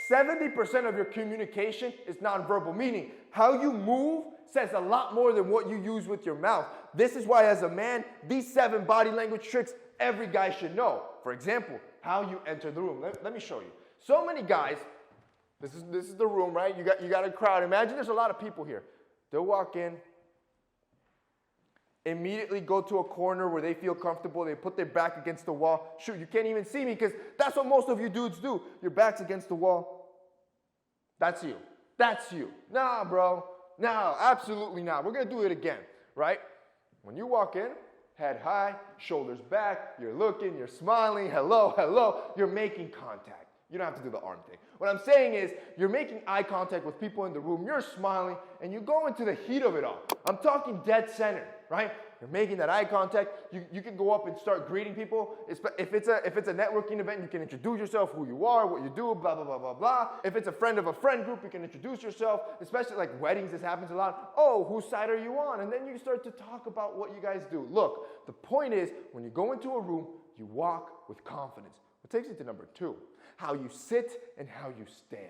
70% of your communication is nonverbal, meaning how you move says a lot more than what you use with your mouth. This is why, as a man, these 7 body language tricks every guy should know. For example, how you enter the room. Let me show you. So many guys, this is the room, right? You got a crowd. Imagine there's a lot of people here. They'll walk in, immediately go to a corner where they feel comfortable. They put their back against the wall. Shoot, you can't even see me because that's what most of you dudes do. Your back's against the wall. That's you. That's you. Nah, bro. No, absolutely not. We're going to do it again, right? When you walk in, head high, shoulders back, you're looking, you're smiling, hello, hello, you're making contact. You don't have to do the arm thing. What I'm saying is you're making eye contact with people in the room, you're smiling, and you go into the heat of it all. I'm talking dead center, right? You're making that eye contact. You can go up and start greeting people. If it's a networking event, you can introduce yourself, who you are, what you do, blah, blah, blah, blah, blah. If it's a friend of a friend group, you can introduce yourself, especially like weddings, this happens a lot. Oh, whose side are you on? And then you start to talk about what you guys do. Look, the point is, when you go into a room, you walk with confidence. What takes you to number 2, how you sit and how you stand.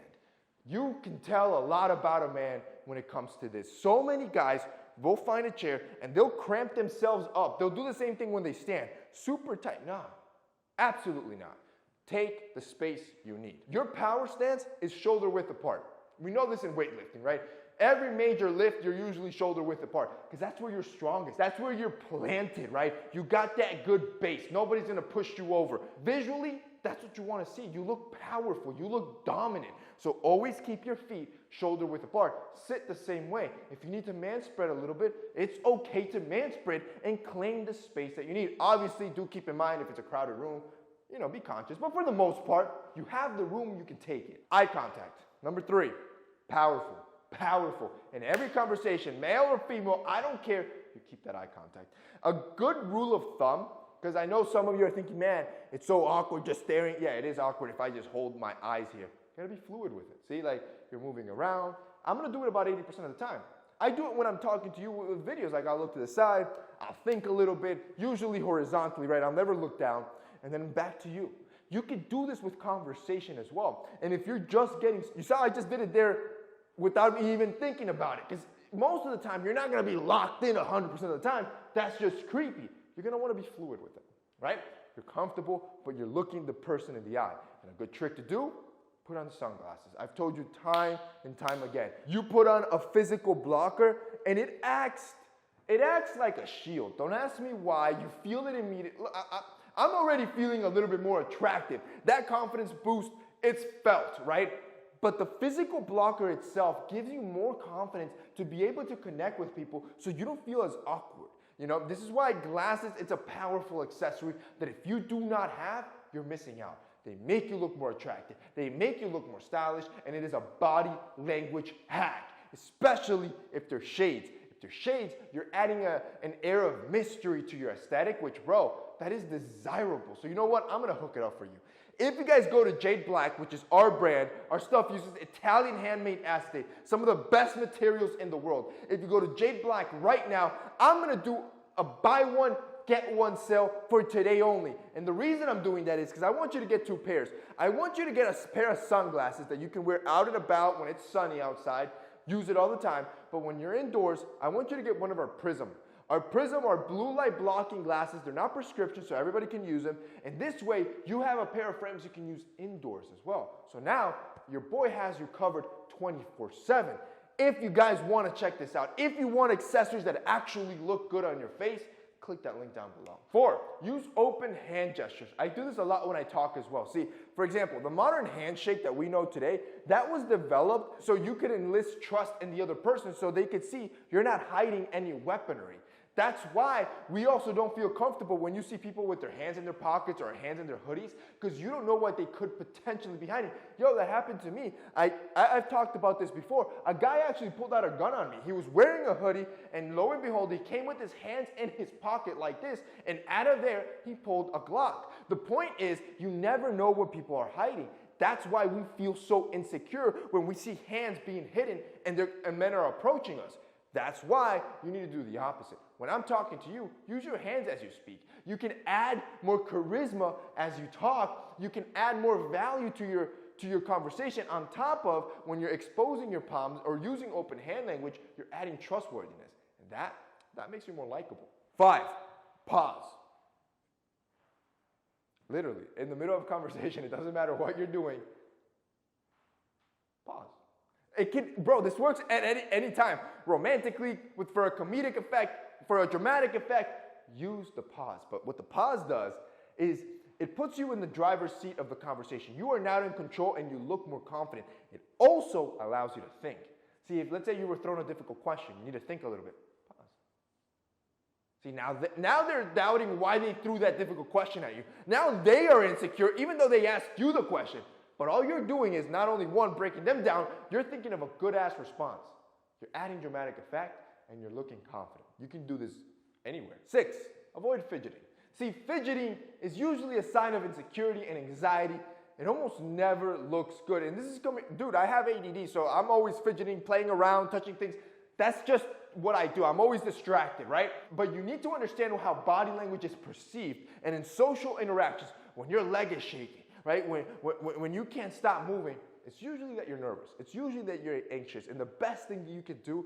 You can tell a lot about a man when it comes to this. So many guys will find a chair and they'll cramp themselves up. They'll do the same thing when they stand. Super tight. Nah, absolutely not. Take the space you need. Your power stance is shoulder width apart. We know this in weightlifting, right? Every major lift, you're usually shoulder width apart because that's where you're strongest. That's where you're planted, right? You got that good base. Nobody's going to push you over. Visually, that's what you want to see. You look powerful. You look dominant. So always keep your feet shoulder width apart. Sit the same way. If you need to man spread a little bit, it's okay to man spread and claim the space that you need. Obviously, do keep in mind if it's a crowded room, be conscious. But for the most part, you have the room, you can take it. Eye contact. Number 3, powerful. Powerful. In every conversation, male or female, I don't care, you keep that eye contact. A good rule of thumb, because I know some of you are thinking, man, it's so awkward just staring. Yeah, it is awkward if I just hold my eyes here. You gotta be fluid with it. See, like you're moving around. I'm gonna do it about 80% of the time. I do it when I'm talking to you with videos. Like I'll look to the side, I'll think a little bit, usually horizontally, right? I'll never look down, and then back to you. You can do this with conversation as well. And if you're just getting, you saw I just did it there without me even thinking about it. Because most of the time, you're not going to be locked in 100% of the time. That's just creepy. You're going to want to be fluid with it, right? You're comfortable, but you're looking the person in the eye. And a good trick to do, put on sunglasses. I've told you time and time again. You put on a physical blocker, and it acts like a shield. Don't ask me why. You feel it immediately. I'm already feeling a little bit more attractive. That confidence boost, it's felt, right? But the physical blocker itself gives you more confidence to be able to connect with people so you don't feel as awkward. This is why glasses, it's a powerful accessory that if you do not have, you're missing out. They make you look more attractive. They make you look more stylish, and it is a body language hack, especially if they're shades. If they're shades, you're adding an air of mystery to your aesthetic, which, bro, that is desirable. So you know what? I'm going to hook it up for you. If you guys go to Jade Black, which is our brand, our stuff uses Italian handmade acetate, some of the best materials in the world. If you go to Jade Black right now, I'm going to do a buy one, get one sale for today only. And the reason I'm doing that is because I want you to get 2 pairs. I want you to get a pair of sunglasses that you can wear out and about when it's sunny outside. Use it all the time. But when you're indoors, I want you to get one of our Prism. Our Prism are blue light blocking glasses. They're not prescription, so everybody can use them. And this way, you have a pair of frames you can use indoors as well. So now, your boy has you covered 24/7. If you guys want to check this out, if you want accessories that actually look good on your face, click that link down below. 4, use open hand gestures. I do this a lot when I talk as well. See, for example, the modern handshake that we know today, that was developed so you could enlist trust in the other person so they could see you're not hiding any weaponry. That's why we also don't feel comfortable when you see people with their hands in their pockets or hands in their hoodies, because you don't know what they could potentially be hiding. Yo, that happened to me. I've talked about this before. A guy actually pulled out a gun on me. He was wearing a hoodie, and lo and behold, he came with his hands in his pocket like this, and out of there, he pulled a Glock. The point is, you never know what people are hiding. That's why we feel so insecure when we see hands being hidden and men are approaching us. That's why you need to do the opposite. When I'm talking to you, use your hands as you speak. You can add more charisma as you talk. You can add more value to to your conversation. On top of when you're exposing your palms or using open hand language, you're adding trustworthiness. And that makes you more likable. 5, pause. Literally, in the middle of a conversation, it doesn't matter what you're doing, pause. This works at any time. Romantically, for a comedic effect, for a dramatic effect, use the pause. But what the pause does is it puts you in the driver's seat of the conversation. You are now in control and you look more confident. It also allows you to think. See, if let's say you were thrown a difficult question, you need to think a little bit. Pause. See, now they're doubting why they threw that difficult question at you. Now they are insecure, even though they asked you the question. But all you're doing is not only one, breaking them down, you're thinking of a good-ass response. You're adding dramatic effect and you're looking confident. You can do this anywhere. 6, avoid fidgeting. See, fidgeting is usually a sign of insecurity and anxiety. It almost never looks good. And this is coming, dude, I have ADD, so I'm always fidgeting, playing around, touching things. That's just what I do. I'm always distracted, right? But you need to understand how body language is perceived. And in social interactions, when your leg is shaking, right? When you can't stop moving, it's usually that you're nervous. It's usually that you're anxious. And the best thing you can do,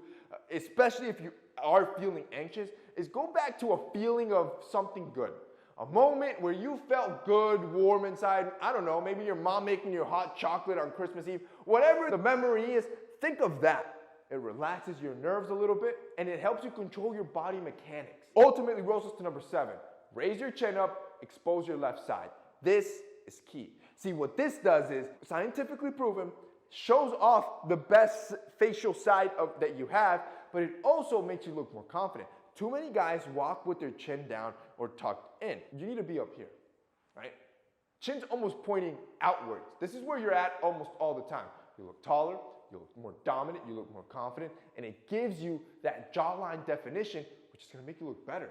especially if you are feeling anxious, is go back to a feeling of something good. A moment where you felt good, warm inside. I don't know, maybe your mom making you hot chocolate on Christmas Eve. Whatever the memory is, think of that. It relaxes your nerves a little bit, and it helps you control your body mechanics. Ultimately, rolls us to number 7. Raise your chin up, expose your left side. This is key. See, what this does is, scientifically proven, shows off the best facial side that you have, but it also makes you look more confident. Too many guys walk with their chin down or tucked in. You need to be up here, right? Chin's almost pointing outwards. This is where you're at almost all the time. You look taller, you look more dominant, you look more confident, and it gives you that jawline definition, which is gonna make you look better.